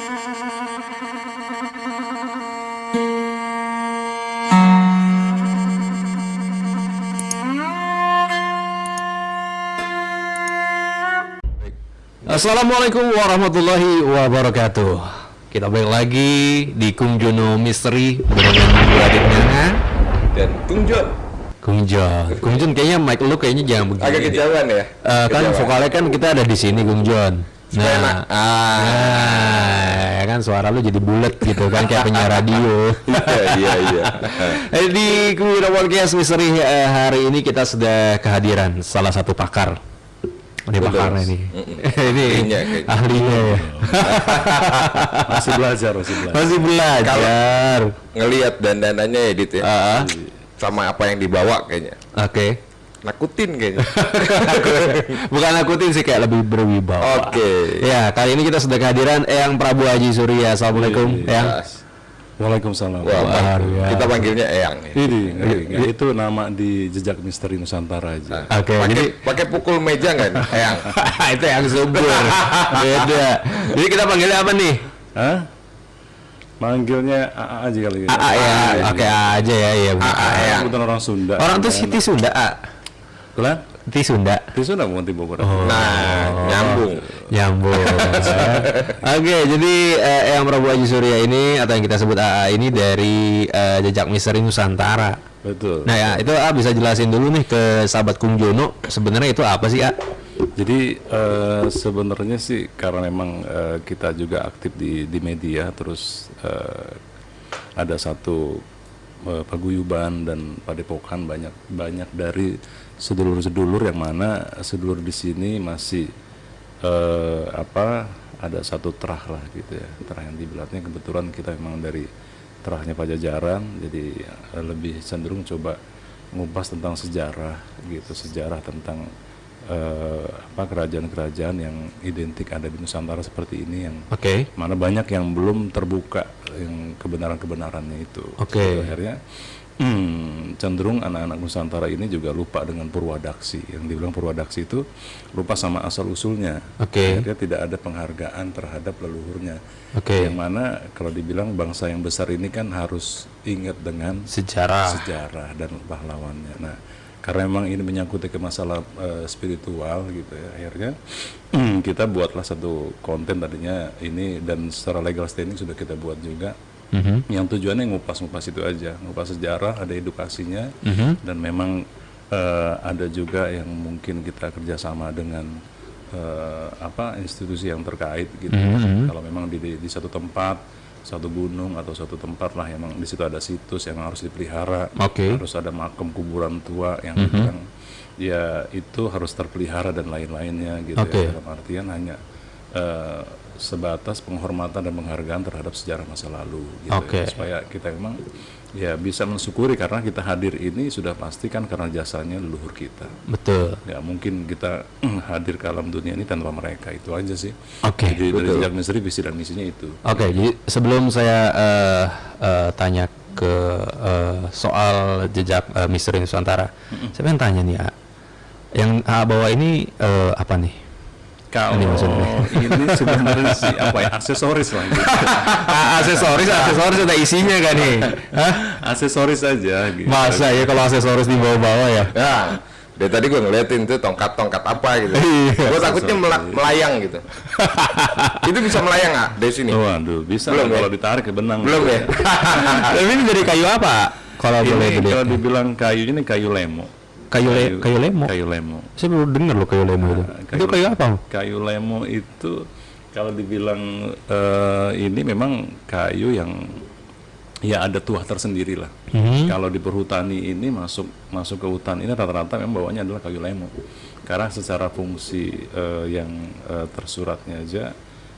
Assalamualaikum warahmatullahi wabarakatuh. Kita balik lagi di Kung Jono Misteri dengan dua adiknya dan Kung Jon. Kung Jon kayaknya mic lu kayaknya jangan begini. Agak kejauhan ya. Kan vokalnya kan kita ada di sini Kung Jon. Nah, ya kan suara lu jadi bulat gitu kan kayak penyiar radio. Iya. Di Kung Jono Podcast Misteri hari ini kita sudah kehadiran salah satu pakar. Ini pakarnya nih. Ini ahlinya ya. Masih belajar. Kalau ngelihat dandanannya ya Dit ya. Sama apa yang dibawa kayaknya. Oke. Nakutin kayaknya. Bukan nakutin sih, kayak lebih berwibawa. Oke. Ya, kali ini kita sudah kehadiran Eyang Prabu Haji Surya. Assalamualaikum, Eyang. Waalaikumsalam. Wah, kita panggilnya Eyang. Ini itu nama di jejak misteri Nusantara aja. Oke. Pakai pukul meja nggak nih, Eyang? Itu yang subur. Beda. Jadi kita panggilnya apa nih? Hah? Manggilnya AA aja kali ya. AA ya. Oke, aja ya. Iya, Eyang. Bukan orang Sunda. Orang tuh Siti Sunda, A. Kelan? Ti Sunda. Di Sunda bukan di Bogor. Nah, nyambung. Oke, jadi Eyang Prabu Haji Surya ini atau yang kita sebut AA ini dari Jejak Misteri Nusantara. Betul. Nah ya, itu A bisa jelasin dulu nih ke sahabat Kung Jono, sebenarnya itu apa sih A? Jadi sebenarnya sih karena memang kita juga aktif di media, terus ada satu paguyuban dan padepokan banyak dari sedulur-sedulur yang mana sedulur di sini masih ada satu terah lah gitu ya, terah yang di belakangnya kebetulan kita memang dari terahnya Pajajaran, jadi lebih cenderung coba ngupas tentang sejarah gitu, sejarah tentang kerajaan-kerajaan yang identik ada di Nusantara seperti ini yang mana banyak yang belum terbuka yang kebenaran-kebenarannya itu. Jadi akhirnya cenderung anak-anak Nusantara ini juga lupa dengan Purwadaksi. Yang dibilang Purwadaksi itu lupa sama asal-usulnya. Akhirnya tidak ada penghargaan terhadap leluhurnya. Yang mana kalau dibilang bangsa yang besar ini kan harus ingat dengan sejarah dan pahlawannya. Nah, karena memang ini menyangkut ke masalah spiritual gitu ya, akhirnya kita buatlah satu konten tadinya ini, dan secara legal standing sudah kita buat juga. Yang tujuannya ngupas-ngupas itu aja, ngupas sejarah, ada edukasinya, dan memang ada juga yang mungkin kita kerjasama dengan institusi yang terkait gitu. Kalau memang di satu tempat, satu gunung atau satu tempat lah yang di situ ada situs yang harus dipelihara, harus ada makam kuburan tua yang ya itu harus terpelihara dan lain-lainnya gitu ya. Dalam artian hanya sebatas penghormatan dan penghargaan terhadap sejarah masa lalu gitu ya, supaya kita memang ya bisa mensyukuri karena kita hadir ini sudah pasti kan karena jasanya leluhur kita. Betul. Ya mungkin kita hadir ke alam dunia ini tanpa mereka, itu aja sih. Jadi dari jejak misteri visi dan misinya itu. Jadi sebelum saya tanya ke soal jejak misteri Nusantara, saya pengen tanya nih yang bawa ini apa nih? Kalau ini sebenarnya sih aksesoris lah gitu. aksesoris ada isinya kan nih? Aksesoris aja gitu. Masa ya kalau aksesoris dibawa-bawa ya? Ya, dari tadi gue ngeliatin tuh tongkat-tongkat apa gitu. Gue takutnya melayang gitu. Itu bisa melayang nggak dari sini? Waduh, bisa kalau ditarik ke benang. Belum ya? Tapi ini dari kayu apa? Kalau dibilang kayu ini kayu lemo. Kayu lemo. Saya baru dengar loh kayu lemo itu. Itu kayu apa? Kayu lemo itu kalau dibilang ini memang kayu yang ya ada tuah tersendiri lah. Kalau di perhutani ini masuk ke hutan ini rata-rata memang bawahnya adalah kayu lemo. Karena secara fungsi yang tersuratnya aja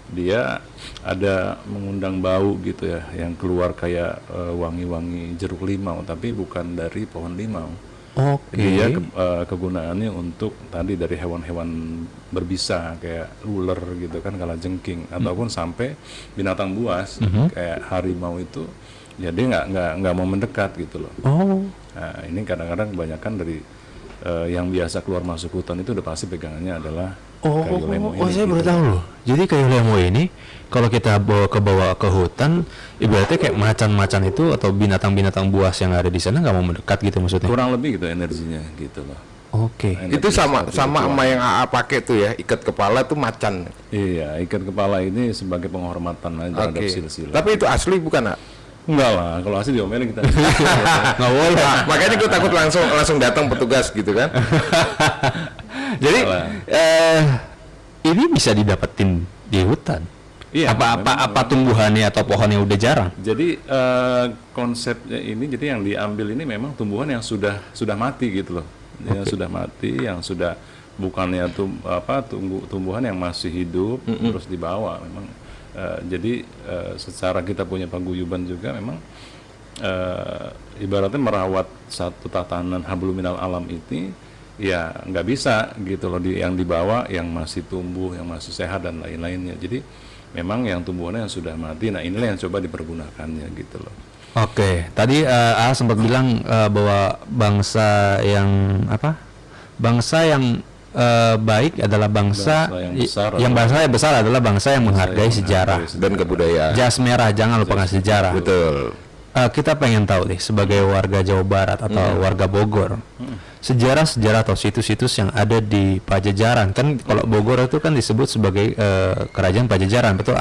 dia ada mengundang bau gitu ya, yang keluar kayak wangi-wangi jeruk limau, tapi bukan dari pohon limau. Dia kegunaannya untuk tadi dari hewan-hewan berbisa kayak ular gitu kan, kalajengking, ataupun sampai binatang buas kayak harimau itu ya dia nggak mau mendekat gitu loh. Nah ini kadang-kadang kebanyakan dari yang biasa keluar masuk hutan itu udah pasti pegangannya adalah kayu lemo ini. Saya baru tahu loh. Jadi kayu lemo ini kalau kita bawa ke hutan, ibaratnya kayak macan-macan itu atau binatang-binatang buas yang ada di sana nggak mau mendekat gitu maksudnya. Kurang lebih gitu energinya gitu loh. Oke. Itu sama sama yang AA pakai tuh ya, ikat kepala tuh macan. Iya, ikat kepala ini sebagai penghormatan aja terhadap Oke. silsilah. Tapi itu asli bukan, A? Enggak lah, kalau asli diomelin kita. Nggak boleh. Nah, makanya gue takut langsung datang petugas gitu kan. Jadi Salah. ini bisa didapetin di hutan. Iya, Apa tumbuhannya atau pohonnya udah jarang? Jadi konsepnya ini, jadi yang diambil ini memang tumbuhan yang sudah mati gitu loh, yang sudah mati, yang sudah bukannya tumbuhan yang masih hidup terus dibawa memang. Jadi secara kita punya paguyuban juga memang ibaratnya merawat satu tatanan hablum minal alam ini ya nggak bisa gitu loh, yang dibawa yang masih tumbuh, yang masih sehat dan lain-lainnya. Jadi memang yang tumbuhannya yang sudah mati, nah inilah yang coba dipergunakannya gitu loh. Oke, tadi A sempat bilang bahwa bangsa yang baik adalah bangsa yang besar adalah bangsa yang menghargai sejarah Dan kebudayaan. jas merah, jangan lupakan sejarah. Betul. Kita pengen tahu deh sebagai warga Jawa Barat atau warga Bogor, sejarah-sejarah atau situs-situs yang ada di Pajajaran. Kan kalau Bogor itu kan disebut sebagai kerajaan Pajajaran, betul?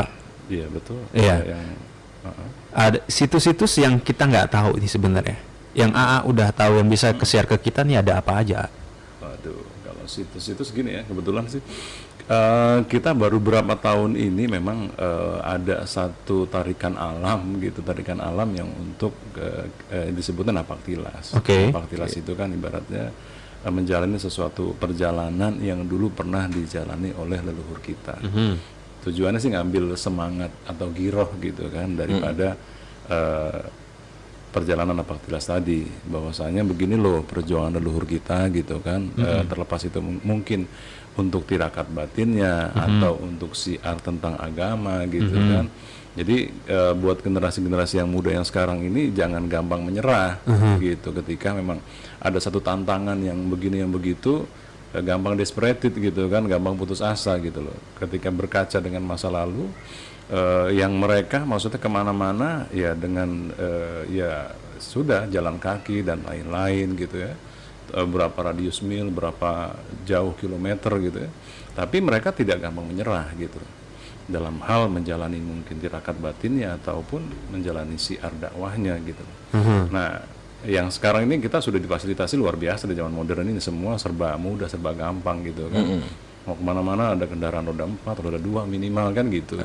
Iya betul. Iya. Yang Ada situs-situs yang kita nggak tahu ini sebenarnya. Yang AA udah tahu, yang bisa share ke kita nih ada apa aja? Waduh, kalau situs-situs gini ya, kebetulan sih kita baru berapa tahun ini memang ada satu tarikan alam gitu, tarikan alam yang untuk disebutnya napak tilas. Oke. Napak tilas itu kan ibaratnya menjalani sesuatu perjalanan yang dulu pernah dijalani oleh leluhur kita. Tujuannya sih ngambil semangat atau giroh gitu kan daripada perjalanan napak tilas tadi, bahwasanya begini loh perjuangan leluhur kita gitu kan. Terlepas itu mungkin untuk tirakat batinnya atau untuk siar tentang agama gitu kan. Jadi buat generasi-generasi yang muda yang sekarang ini jangan gampang menyerah gitu ketika memang ada satu tantangan yang begini yang begitu, gampang desperate gitu kan, gampang putus asa gitu loh. Ketika berkaca dengan masa lalu yang mereka maksudnya kemana-mana ya dengan ya sudah jalan kaki dan lain-lain gitu ya. Berapa radius mil, berapa jauh kilometer gitu ya. Tapi mereka tidak gampang menyerah gitu dalam hal menjalani mungkin tirakat batinnya ataupun menjalani siar dakwahnya gitu. Nah, yang sekarang ini kita sudah difasilitasi luar biasa di zaman modern ini, semua serba mudah, serba gampang gitu kan. Mau kemana-mana ada kendaraan roda 4, roda 2 minimal kan gitu.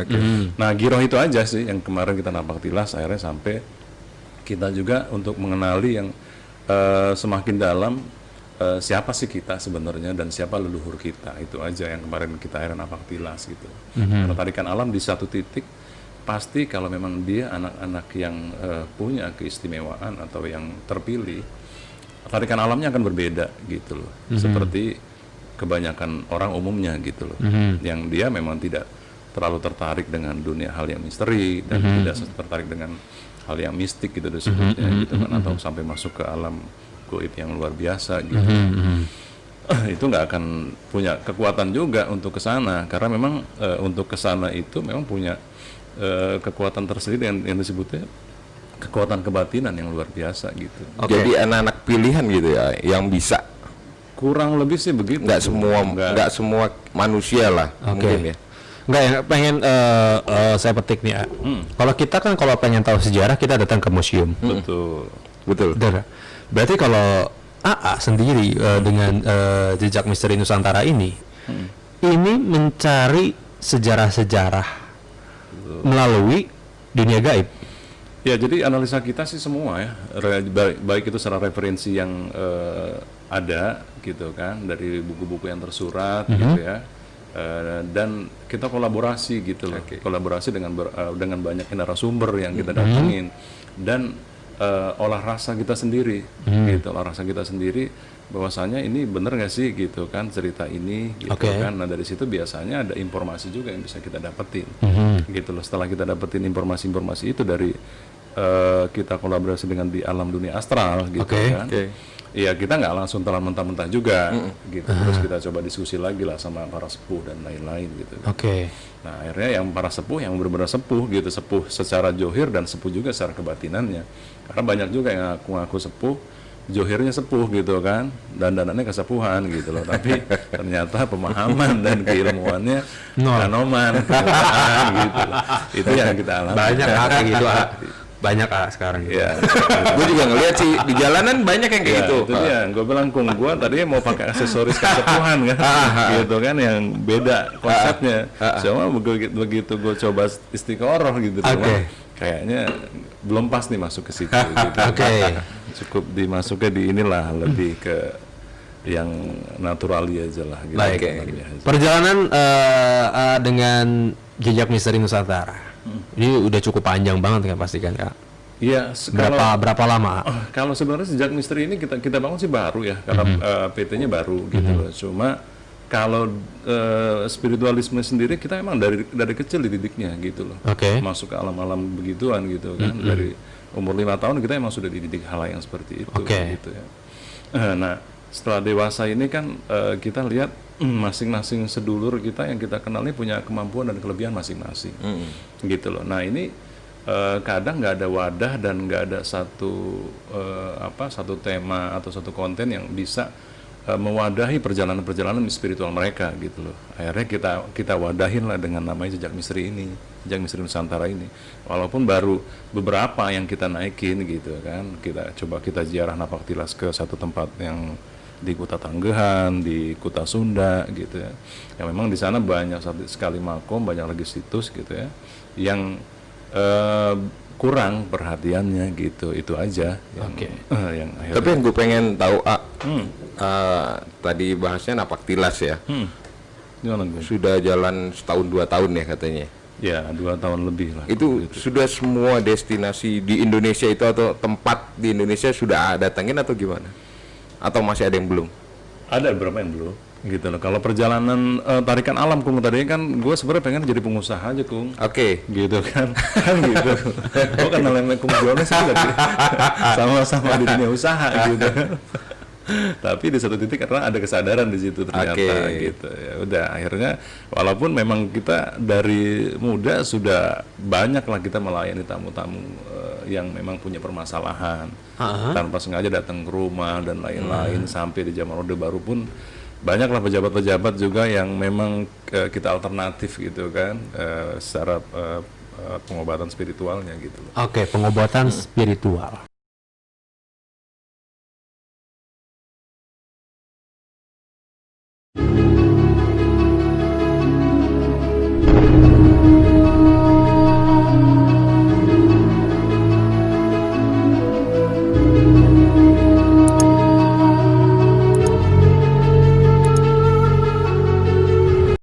Nah, giroh itu aja sih yang kemarin kita napak tilas akhirnya sampai kita juga untuk mengenali yang semakin dalam siapa sih kita sebenarnya dan siapa leluhur kita, itu aja yang kemarin kita akhirnya napak tilas gitu. Karena tarikan alam di satu titik pasti kalau memang dia anak-anak yang punya keistimewaan atau yang terpilih, tarikan alamnya akan berbeda gitu loh. Seperti kebanyakan orang umumnya gitu loh, yang dia memang tidak terlalu tertarik dengan dunia hal yang misteri dan tidak tertarik dengan hal yang mistik gitu disebutnya gitu kan, atau sampai masuk ke alam goib yang luar biasa gitu. Itu nggak akan punya kekuatan juga untuk ke sana, karena memang untuk ke sana itu memang punya kekuatan tersendiri yang disebutnya kekuatan kebatinan yang luar biasa gitu. Jadi anak-anak pilihan gitu ya yang bisa. Kurang lebih sih begitu. Nggak semua manusia lah mungkin ya. Enggak ya, pengen saya petik nih. Kalau kita kan kalau pengen tahu sejarah kita datang ke museum. Betul. Berarti kalau AA sendiri dengan jejak misteri Nusantara ini mencari sejarah-sejarah melalui dunia gaib. Ya, jadi analisa kita sih semua ya, baik itu secara referensi yang ada gitu kan, dari buku-buku yang tersurat gitu ya, dan kita kolaborasi gitu loh, kolaborasi dengan banyak narasumber yang kita datengin, dan olah rasa kita sendiri, gitu, olah rasa kita sendiri, bahwasanya ini bener nggak sih gitu kan cerita ini, gitu kan. Nah dari situ biasanya ada informasi juga yang bisa kita dapetin, gitu loh. Setelah kita dapetin informasi-informasi itu dari kita kolaborasi dengan di alam dunia astral gitu kan. ya kita nggak langsung telan mentah-mentah juga gitu. Terus kita coba diskusi lagi lah sama para sepuh dan lain-lain gitu. Oke. Nah akhirnya yang para sepuh yang benar-benar sepuh gitu, sepuh secara johir dan sepuh juga secara kebatinannya. Karena banyak juga yang ngaku sepuh, johirnya sepuh gitu kan, dan danannya kesepuhan gitu loh. Tapi ternyata pemahaman dan keilmuannya kanoman gitu loh. Itu yang kita alami. Banyak kayak gitu, banyak sekarang. Ya. Gue juga ngeliat sih di jalanan banyak yang kayak Ya, gitu. itu dia. Gue bilang Kung, gue tadinya mau pakai aksesoris kesepuhan kan, gitu kan, yang beda konsepnya. Cuma begitu gue coba istiqoroh gitu, kan, kayaknya belum pas nih masuk ke situ. Gitu. Cukup dimasuknya di inilah lebih ke yang naturali aja lah. Gitu. Baik. Perjalanan dengan jejak misteri Nusantara. Ini udah cukup panjang banget kan pasti kan, Kak? Iya. Berapa lama? Kalau sebenarnya sejak misteri ini kita bangun sih baru ya, karena PT-nya baru gitu loh. Cuma kalau spiritualisme sendiri kita emang dari kecil dididiknya gitu loh. Masuk ke alam-alam begituan gitu kan. Dari umur 5 tahun kita emang sudah dididik hal yang seperti itu gitu ya. Nah, setelah dewasa ini kan kita lihat masing-masing sedulur kita yang kita kenal ini punya kemampuan dan kelebihan masing-masing, gitu loh. Nah ini kadang nggak ada wadah dan nggak ada satu tema atau satu konten yang bisa mewadahi perjalanan-perjalanan spiritual mereka, gitu loh. Akhirnya kita wadahin lah dengan namanya Jejak Misteri ini, Jejak Misteri Nusantara ini. Walaupun baru beberapa yang kita naikin gitu kan, kita ziarah Napaktilas ke satu tempat yang di Kuta Tanggehan, di Kuta Sunda gitu ya. Yang memang di sana banyak sekali makom, banyak lagi situs gitu ya, yang kurang perhatiannya gitu. Itu aja. Yang Tapi yang gue pengen tahu, tadi bahasnya Napaktilas ya. Sudah jalan setahun 2 tahun ya katanya. Ya 2 tahun lebih lah. Itu sudah semua destinasi di Indonesia itu atau tempat di Indonesia sudah datangin atau gimana? Atau masih ada yang belum? Ada beberapa yang belum gitu loh. Kalau perjalanan tarikan alam Kung tadi kan gue sebenarnya pengen jadi pengusaha aja Kung. Gitu kan. Kan gitu. Gue kenal sama Kung Jones sih sama-sama di dunia usaha gitu. Tapi di satu titik karena ada kesadaran di situ ternyata gitu. Ya udah akhirnya walaupun memang kita dari muda sudah banyak lah kita melayani tamu-tamu yang memang punya permasalahan tanpa sengaja datang ke rumah dan lain-lain, sampai di zaman Orde Baru pun banyaklah pejabat-pejabat juga yang memang kita alternatif gitu kan, secara pengobatan spiritualnya gitu. Pengobatan spiritual.